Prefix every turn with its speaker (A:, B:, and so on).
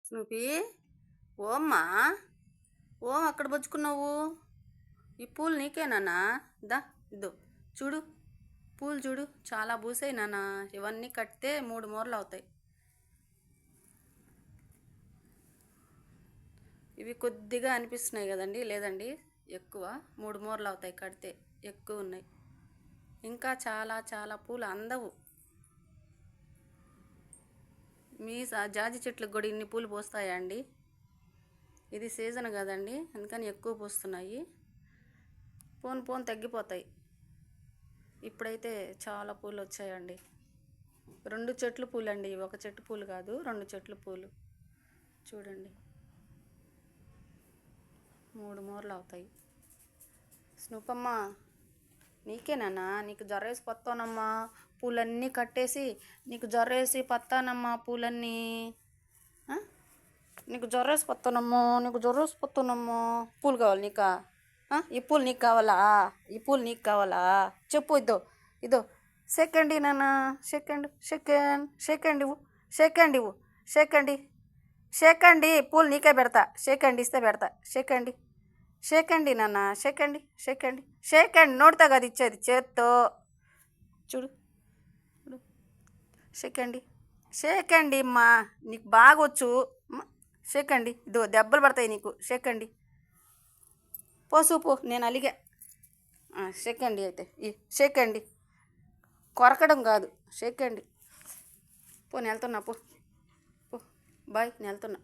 A: Snoopy ఓమ్మా ఓం అక్కడ బుచ్చుకున్నావు. ఈ పూలు నీకేనా? దా ఇద్దో చూడు, పూలు చూడు చాలా పూసాయి నాన్న. ఇవన్నీ కడితే 3 మూరలు అవుతాయి. ఇవి కొద్దిగా అనిపిస్తున్నాయి కదండి, లేదండి ఎక్కువ 3 మూరలు అవుతాయి కడితే, ఎక్కువ ఉన్నాయి. ఇంకా చాలా చాలా పూలు అందవు. మీ జాజి చెట్లకు కూడా ఇన్ని పూలు పోస్తాయా అండి? ఇది సీజన్ కదండి, అందుకని ఎక్కువ పోస్తున్నాయి. పోను పోను తగ్గిపోతాయి. ఇప్పుడైతే చాలా పూలు వచ్చాయండి. 2 చెట్లు పూలండి, ఒక చెట్టు పూలు కాదు, 2 చెట్లు పూలు చూడండి. 3 మూరలు అవుతాయి. స్నూపమ్మ నీకేనా? నీకు జర్రేసి పత్తానమ్మా, పూలన్నీ కట్టేసి నీకు జర్రేసి పత్తానమ్మా పూలన్నీ. నీకు జర్రేసి పత్తానమ్మా, నీకు జర్రేసి పత్తానమ్మా. పూలు కావాలి నీకా? ఈ పూలు నీకు కావాలా? ఈ పూలు నీకు కావాలా? చెప్పు. ఇదో సెకండ్ నాన్న, సెకండ్ ఇవ్వు, సెకండ్ పూలు నీకే పెడతా. సెకండ్ ఇస్తే పెడతా. సెకండ్ నాన్న, సెకండ్ నోటితో కాదు ఇచ్చేది, చేత్తో చూడు. సెకండ్ అమ్మా, నీకు బాగా వచ్చు. సెకండ్ ఇదో దెబ్బలు పడతాయి నీకు. పో నేను అలిగా. సెకండ్ అయితే సెకండ్ కొరకడం కాదు, సెకండ్. నేను వెళ్తున్నా, పో బాయ్, నేను వెళ్తున్నా.